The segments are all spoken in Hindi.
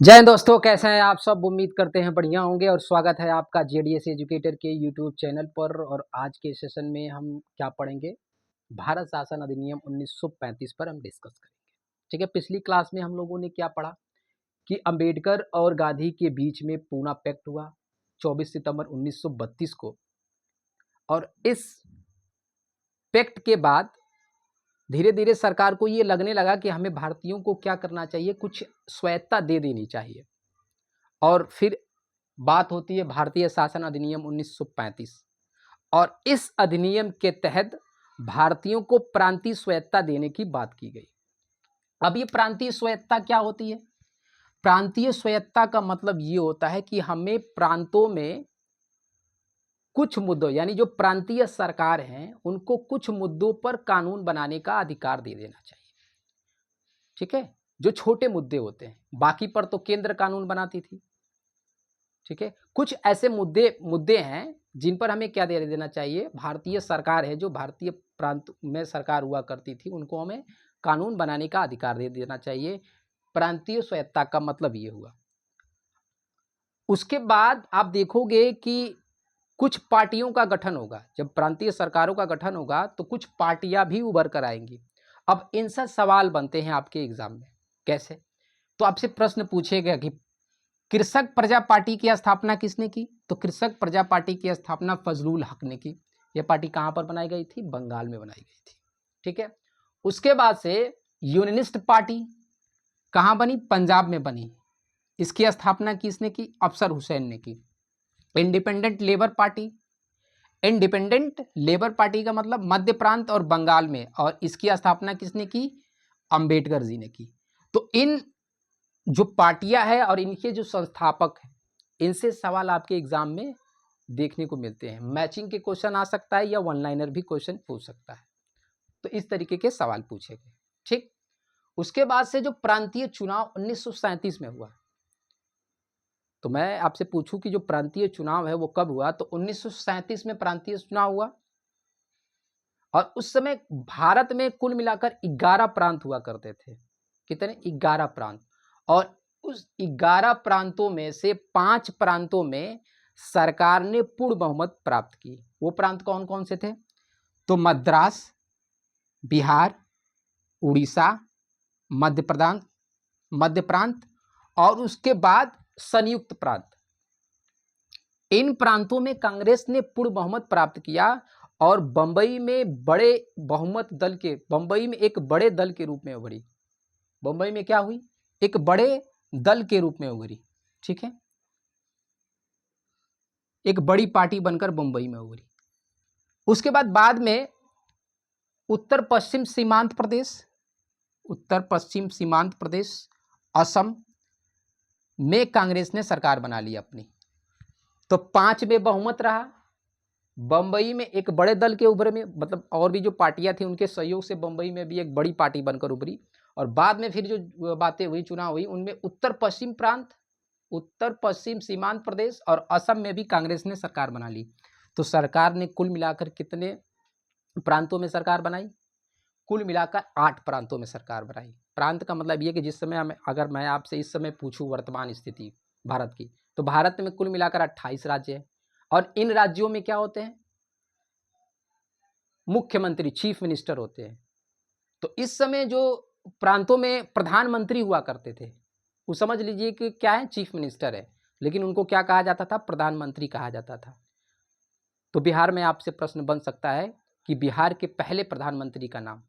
जय हिंद दोस्तों, कैसे हैं आप सब। उम्मीद करते हैं बढ़िया होंगे और स्वागत है आपका जेडीएस एजुकेटर के यूट्यूब चैनल पर। और आज के सेशन में हम क्या पढ़ेंगे, भारत शासन अधिनियम 1935 पर हम डिस्कस करेंगे। ठीक है, पिछली क्लास में हम लोगों ने क्या पढ़ा कि अंबेडकर और गांधी के बीच में पूना पैक्ट हुआ 24 सितंबर 1932 को। और इस पैक्ट के बाद धीरे धीरे सरकार को ये लगने लगा कि हमें भारतीयों को क्या करना चाहिए, कुछ स्वायत्तता दे देनी चाहिए। और फिर बात होती है भारतीय शासन अधिनियम 1935। और इस अधिनियम के तहत भारतीयों को प्रांतीय स्वायत्तता देने की बात की गई। अब ये प्रांतीय स्वायत्तता क्या होती है? प्रांतीय स्वायत्तता का मतलब ये होता है कि हमें प्रांतों में कुछ मुद्दों, यानी जो प्रांतीय सरकार हैं उनको कुछ मुद्दों पर कानून बनाने का अधिकार दे देना चाहिए। ठीक है, जो छोटे मुद्दे होते हैं, बाकी पर तो केंद्र कानून बनाती थी। ठीक है, कुछ ऐसे मुद्दे हैं जिन पर हमें क्या दे देना चाहिए, भारतीय सरकार है जो भारतीय प्रांत में सरकार हुआ करती थी, उनको हमें कानून बनाने का अधिकार दे देना चाहिए। प्रांतीय स्वायत्तता का मतलब ये हुआ। उसके बाद आप देखोगे कि कुछ पार्टियों का गठन होगा। जब प्रांतीय सरकारों का गठन होगा तो कुछ पार्टियां भी उभर कर आएंगी। अब इनसे सवाल बनते हैं आपके एग्जाम में। कैसे? तो आपसे प्रश्न पूछेगा कि कृषक प्रजा पार्टी की स्थापना किसने की? तो कृषक प्रजा पार्टी की स्थापना फजलुल हक ने की। यह पार्टी कहां पर बनाई गई थी? बंगाल में बनाई गई थी। ठीक है, उसके बाद से यूनियनिस्ट पार्टी कहां बनी? पंजाब में बनी। इसकी स्थापना किसने की? अफसर हुसैन ने की। Independent labour party, independent labour party का मतलब मध्य प्रांत और बंगाल में, और इसकी स्थापना किसने की? अंबेडकर जी ने की। तो इन जो पार्टियां हैं और इनके जो संस्थापक हैं, इनसे सवाल आपके एग्जाम में देखने को मिलते हैं। मैचिंग के क्वेश्चन आ सकता है या वन लाइनर भी क्वेश्चन पूछ सकता है। तो इस तरीके के सवाल पूछे गए। ठीक, उसके बाद से जो प्रांतीय चुनाव 1937 में हुआ, तो मैं आपसे पूछूं कि जो प्रांतीय चुनाव है वो कब हुआ? तो 1937 में प्रांतीय चुनाव हुआ। और उस समय भारत में कुल मिलाकर 11 प्रांत हुआ करते थे। कितने? 11 प्रांत। और उस 11 प्रांतों में से 5 प्रांतों में सरकार ने पूर्ण बहुमत प्राप्त की। वो प्रांत कौन कौन से थे? तो मद्रास, बिहार, उड़ीसा, मध्य प्रांत और उसके बाद संयुक्त प्रांत। इन प्रांतों में कांग्रेस ने पूर्ण बहुमत प्राप्त किया। और बंबई में बड़े बहुमत दल के, बंबई में एक बड़े दल के रूप में उभरी। बंबई में क्या हुई? एक बड़े दल के रूप में उभरी। ठीक है, एक बड़ी पार्टी बनकर बंबई में उभरी। उसके बाद में उत्तर पश्चिम सीमांत प्रदेश असम में कांग्रेस ने सरकार बना ली अपनी। तो 5 में बहुमत रहा। बंबई में एक बड़े दल के उभरे में, मतलब और भी जो पार्टियां थी उनके सहयोग से बंबई में भी एक बड़ी पार्टी बनकर उभरी। और बाद में फिर जो बातें हुई, चुनाव हुई, उनमें उत्तर पश्चिम सीमांत प्रदेश और असम में भी कांग्रेस ने सरकार बना ली। तो सरकार ने कुल मिलाकर कितने प्रांतों में सरकार बनाई? कुल मिलाकर 8 प्रांतों में सरकार बनाई। प्रांत का मतलब ये कि जिस समय अगर मैं आपसे इस समय पूछूं वर्तमान स्थिति भारत की, तो भारत में कुल मिलाकर 28 राज्य है। और इन राज्यों में क्या होते हैं? मुख्यमंत्री, चीफ मिनिस्टर होते हैं। तो इस समय जो प्रांतों में प्रधानमंत्री हुआ करते थे, वो समझ लीजिए कि क्या है? चीफ मिनिस्टर है, लेकिन उनको क्या कहा जाता था? प्रधानमंत्री कहा जाता था। तो बिहार में आपसे प्रश्न बन सकता है कि बिहार के पहले प्रधानमंत्री का नाम,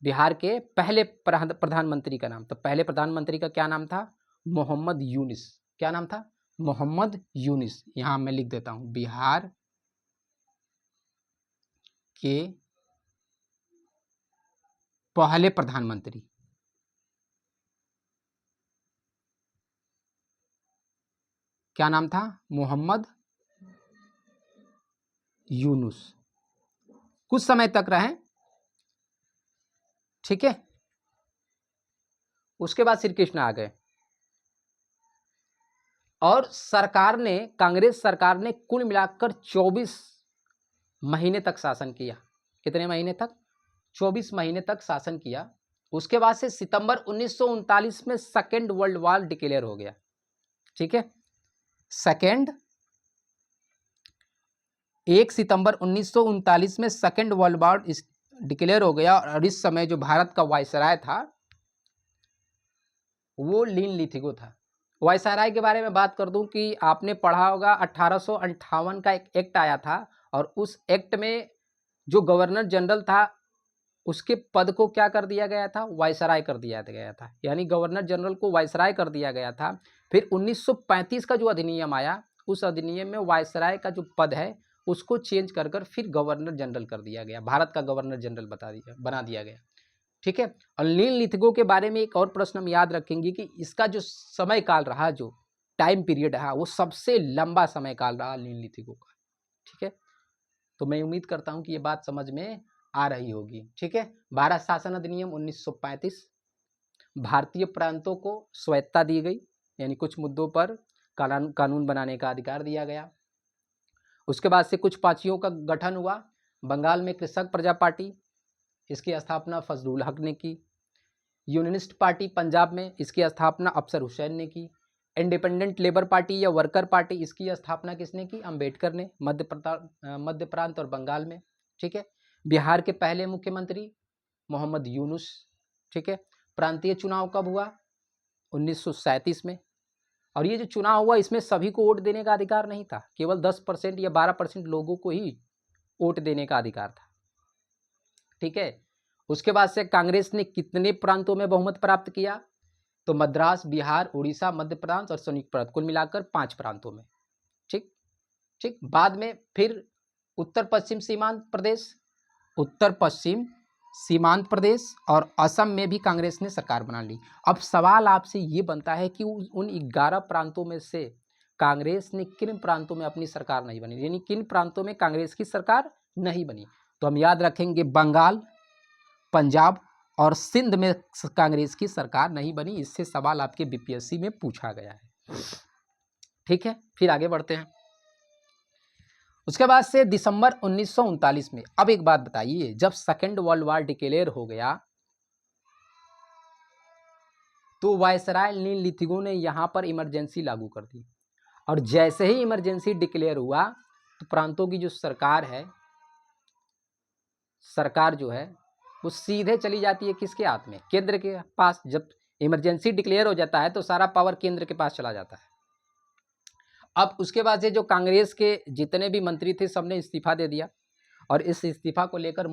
बिहार के पहले प्रधानमंत्री का नाम। तो पहले प्रधानमंत्री का क्या नाम था? मोहम्मद यूनिस। क्या नाम था? मोहम्मद यूनिस। यहां मैं लिख देता हूं, बिहार के पहले प्रधानमंत्री क्या नाम था? मोहम्मद यूनुस। कुछ समय तक रहे। ठीक है, उसके बाद श्री कृष्ण आ गए। और सरकार ने, कांग्रेस सरकार ने कुल मिलाकर 24 महीने तक शासन किया। कितने महीने तक? 24 महीने तक शासन किया। उसके बाद से सितंबर 1939 में सेकेंड वर्ल्ड वॉर डिक्लेयर हो गया। ठीक है, 1 सितंबर 1939 में सेकेंड वर्ल्ड वॉर डिक्लेयर हो गया। और इस समय जो भारत का वायसराय था वो लिन लिथिगो था। वायसराय के बारे में बात कर दूं कि आपने पढ़ा होगा 1858 का एक एक्ट आया था, और उस एक्ट में जो गवर्नर जनरल था उसके पद को क्या कर दिया गया था, वायसराय कर दिया गया था, यानी गवर्नर जनरल को वायसराय कर दिया गया था। फिर 1935 का जो अधिनियम आया, उस अधिनियम में वायसराय का जो पद है उसको चेंज कर फिर गवर्नर जनरल कर दिया गया, भारत का गवर्नर जनरल बना दिया गया। ठीक है, और लिन लिथिगो के बारे में एक और प्रश्न हम याद रखेंगे कि इसका जो समय काल रहा, जो टाइम पीरियड रहा, वो सबसे लंबा समय काल रहा लिन लिथिगो का। ठीक है, तो मैं उम्मीद करता हूं कि ये बात समझ में आ रही होगी। ठीक है, भारत शासन अधिनियम 1935, भारतीय प्रांतों को स्वायत्तता दी गई, यानी कुछ मुद्दों पर कानून बनाने का अधिकार दिया गया। उसके बाद से कुछ पार्टियों का गठन हुआ। बंगाल में कृषक प्रजा पार्टी, इसकी स्थापना फजलुल हक ने की। यूनियनिस्ट पार्टी पंजाब में, इसकी स्थापना अफसर हुसैन ने की। इंडिपेंडेंट लेबर पार्टी या वर्कर पार्टी, इसकी स्थापना किसने की, अंबेडकर ने, मध्य प्रांत और बंगाल में। ठीक है, बिहार के पहले मुख्यमंत्री मोहम्मद यूनुस। ठीक है, प्रांतीय चुनाव कब हुआ, 1937 में। और ये जो चुनाव हुआ इसमें सभी को वोट देने का अधिकार नहीं था, केवल 10% या 12% लोगों को ही वोट देने का अधिकार था। ठीक है, उसके बाद से कांग्रेस ने कितने प्रांतों में बहुमत प्राप्त किया, तो मद्रास, बिहार, उड़ीसा, मध्य प्रांत और संयुक्त प्रांत, कुल मिलाकर 5 प्रांतों में। ठीक ठीक, बाद में फिर उत्तर पश्चिम सीमांत प्रदेश और असम में भी कांग्रेस ने सरकार बना ली। अब सवाल आपसे ये बनता है कि उन 11 प्रांतों में से कांग्रेस ने किन प्रांतों में अपनी सरकार नहीं बनी, यानी किन प्रांतों में कांग्रेस की सरकार नहीं बनी। तो हम याद रखेंगे बंगाल, पंजाब और सिंध में कांग्रेस की सरकार नहीं बनी। इससे सवाल आपके बीपीएससी में पूछा गया है। ठीक है, फिर आगे बढ़ते हैं। उसके बाद से दिसंबर 1939 में, अब एक बात बताइए, जब सेकेंड वर्ल्ड वॉर डिक्लेयर हो गया तो वायसराय लिन लिथिगो ने यहां पर इमरजेंसी लागू कर दी। और जैसे ही इमरजेंसी डिक्लेयर हुआ तो प्रांतों की जो सरकार जो है वो सीधे चली जाती है किसके हाथ में, केंद्र के पास। जब इमरजेंसी डिक्लेयर हो जाता है तो सारा पावर केंद्र के पास चला जाता है। अब उसके बाद से जो कांग्रेस के जितने भी मंत्री थे सबने इस्तीफा दे दिया, और इस इस्तीफा को लेकर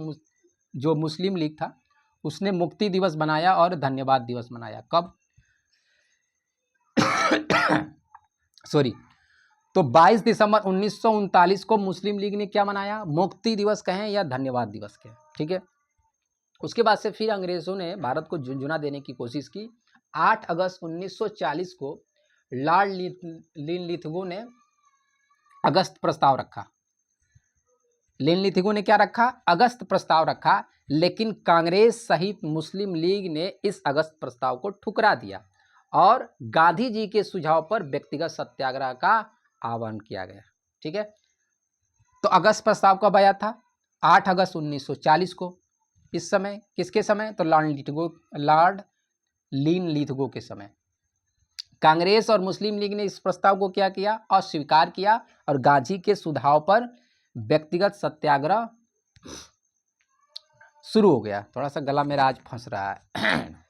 जो मुस्लिम लीग था उसने मुक्ति दिवस बनाया और धन्यवाद दिवस मनाया। कब सॉरी, तो 22 दिसंबर 1939 को मुस्लिम लीग ने क्या मनाया, मुक्ति दिवस कहें या धन्यवाद दिवस कहें। ठीक है, उसके बाद से फिर अंग्रेजों ने भारत को झुंझुना देने की कोशिश की। 8 अगस्त 1940 को लॉर्ड लिन लिथिगो ने अगस्त प्रस्ताव रखा। लिन लिथिगो ने क्या रखा, अगस्त प्रस्ताव रखा, लेकिन कांग्रेस सहित मुस्लिम लीग ने इस अगस्त प्रस्ताव को ठुकरा दिया और गांधी जी के सुझाव पर व्यक्तिगत सत्याग्रह का आह्वान किया गया। ठीक है, तो अगस्त प्रस्ताव कब आया था, 8 अगस्त 1940 को। इस समय किसके समय, तो लॉर्ड लिन लिथिगो के समय। कांग्रेस और मुस्लिम लीग ने इस प्रस्ताव को क्या किया, अस्वीकार किया और गांधी के सुझाव पर व्यक्तिगत सत्याग्रह शुरू हो गया। थोड़ा सा गला मेरा आज फंस रहा है।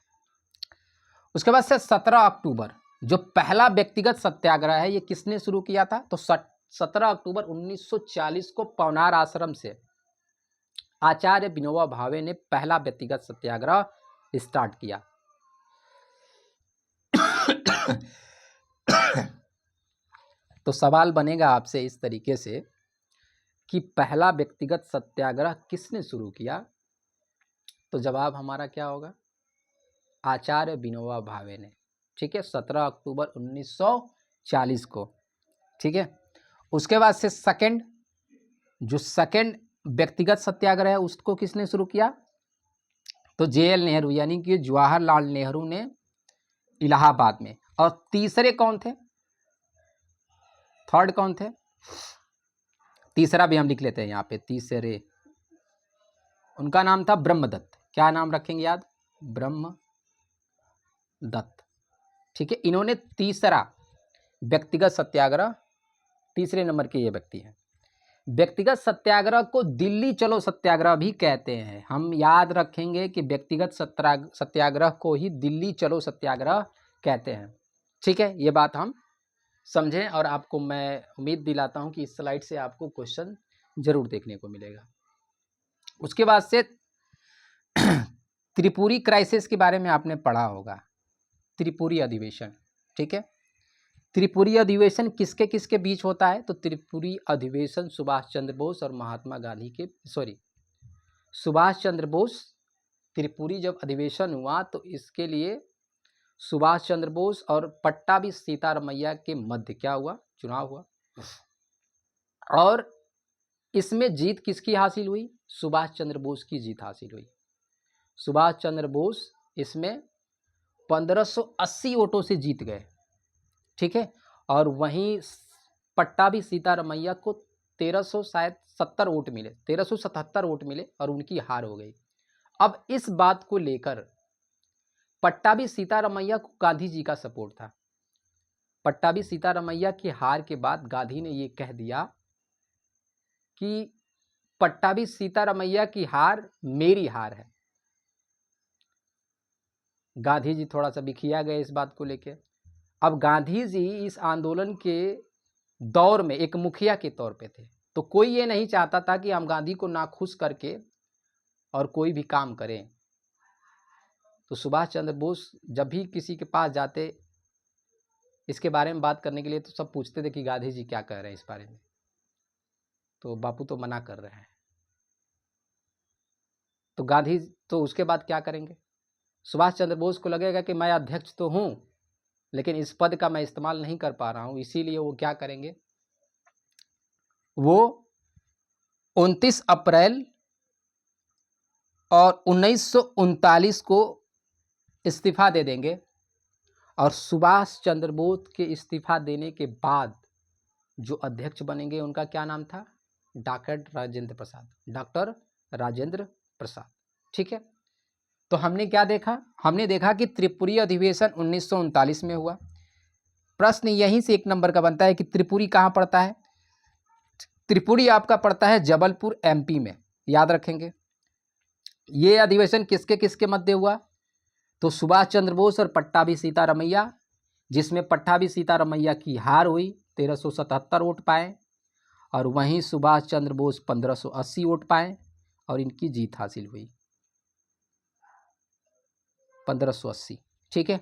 उसके बाद से 17 अक्टूबर जो पहला व्यक्तिगत सत्याग्रह है ये किसने शुरू किया था, तो 17 अक्टूबर 1940 को पवनार आश्रम से आचार्य विनोबा भावे ने पहला व्यक्तिगत सत्याग्रह स्टार्ट किया। तो सवाल बनेगा आपसे इस तरीके से कि पहला व्यक्तिगत सत्याग्रह किसने शुरू किया, तो जवाब हमारा क्या होगा, आचार्य विनोबा भावे ने। ठीक है, 17 अक्टूबर 1940 को। ठीक है, उसके बाद से सेकंड व्यक्तिगत सत्याग्रह है उसको किसने शुरू किया, तो JL नेहरू यानी कि जवाहरलाल नेहरू ने इलाहाबाद में। और तीसरे कौन थे, थर्ड कौन थे, तीसरा भी हम लिख लेते हैं यहाँ पे, तीसरे उनका नाम था ब्रह्मदत्त। क्या नाम रखेंगे याद, ब्रह्मदत्त। ठीक है, इन्होंने तीसरा व्यक्तिगत सत्याग्रह, तीसरे नंबर के ये व्यक्ति हैं। व्यक्तिगत सत्याग्रह को दिल्ली चलो सत्याग्रह भी कहते हैं। हम याद रखेंगे कि व्यक्तिगत सत्याग्रह को ही दिल्ली चलो सत्याग्रह कहते हैं। ठीक है, ये बात हम समझें और आपको मैं उम्मीद दिलाता हूं कि इस स्लाइड से आपको क्वेश्चन जरूर देखने को मिलेगा। उसके बाद से त्रिपुरी क्राइसिस के बारे में आपने पढ़ा होगा, त्रिपुरी अधिवेशन। ठीक है, त्रिपुरी अधिवेशन किसके किसके बीच होता है? तो त्रिपुरी अधिवेशन सुभाष चंद्र बोस और महात्मा गांधी के, सुभाष चंद्र बोस, त्रिपुरी जब अधिवेशन हुआ तो इसके लिए सुभाष चंद्र बोस और पट्टाभी सीतारमैया के मध्य क्या हुआ? चुनाव हुआ। और इसमें जीत किसकी हासिल हुई? सुभाष चंद्र बोस की जीत हासिल हुई। सुभाष चंद्र बोस इसमें 1580 वोटों से जीत गए। ठीक है, और वहीं पट्टाभी सीतारमैया को 1370 वोट मिले, 1377 वोट मिले और उनकी हार हो गई। अब इस बात को लेकर पट्टाभी सीतारमैया को गांधी जी का सपोर्ट था। पट्टाभी सीतारमैया की हार के बाद गांधी ने ये कह दिया कि पट्टाभी सीतारमैया की हार मेरी हार है। गांधी जी थोड़ा सा बिखिया गए इस बात को लेकर। अब गांधी जी इस आंदोलन के दौर में एक मुखिया के तौर पे थे, तो कोई ये नहीं चाहता था कि हम गांधी को नाखुश करके और कोई भी काम करें। तो सुभाष चंद्र बोस जब भी किसी के पास जाते इसके बारे में बात करने के लिए, तो सब पूछते थे कि गांधी जी क्या कह रहे हैं इस बारे में, तो बापू तो मना कर रहे हैं। तो गांधी तो उसके बाद क्या करेंगे? सुभाष चंद्र बोस को लगेगा कि मैं अध्यक्ष तो हूं, लेकिन इस पद का मैं इस्तेमाल नहीं कर पा रहा हूं, इसीलिए वो क्या करेंगे? वो 29 अप्रैल और 1939 को इस्तीफा दे देंगे। और सुभाष चंद्र बोस के इस्तीफा देने के बाद जो अध्यक्ष बनेंगे उनका क्या नाम था? Doctor Rajendra Prasad, doctor Rajendra Prasad. ठीक है, तो हमने क्या देखा? हमने देखा कि त्रिपुरी अधिवेशन 1939 में हुआ। प्रश्न यहीं से 1 नंबर का बनता है कि त्रिपुरी कहाँ पड़ता है? त्रिपुरी आपका पड़ता है जबलपुर एमपी में, याद रखेंगे। ये अधिवेशन किसके किसके मध्य हुआ? तो सुभाष चंद्र बोस और पट्टाभी सीतारमैया, जिसमें पट्टाभी सीतारमैया की हार हुई, 1377 वोट पाए, और वहीं सुभाष चंद्र बोस 1580 वोट पाए और इनकी जीत हासिल हुई 1580। ठीक है,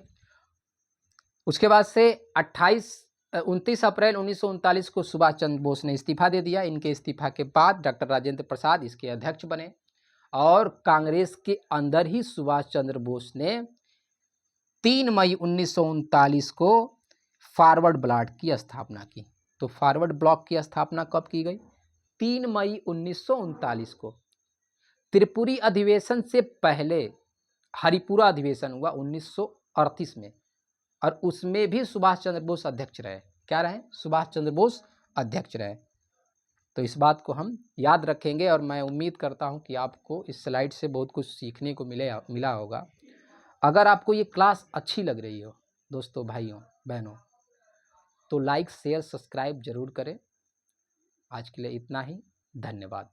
उसके बाद से 29 अप्रैल 1939 को सुभाष चंद्र बोस ने इस्तीफा दे दिया। इनके इस्तीफा के बाद डॉक्टर राजेंद्र प्रसाद इसके अध्यक्ष बने और कांग्रेस के अंदर ही सुभाष चंद्र बोस ने 3 मई 1939 को फॉरवर्ड ब्लॉक की स्थापना की। तो फॉरवर्ड ब्लॉक की स्थापना कब की गई? 3 मई 1939 को। त्रिपुरी अधिवेशन से पहले हरिपुरा अधिवेशन हुआ 1938 में, और उसमें भी सुभाष चंद्र बोस अध्यक्ष रहे। क्या रहे? सुभाष चंद्र बोस अध्यक्ष रहे। तो इस बात को हम याद रखेंगे और मैं उम्मीद करता हूं कि आपको इस स्लाइड से बहुत कुछ सीखने को मिला होगा। अगर आपको ये क्लास अच्छी लग रही हो दोस्तों, भाइयों बहनों, तो लाइक शेयर सब्सक्राइब जरूर करें। आज के लिए इतना ही, धन्यवाद।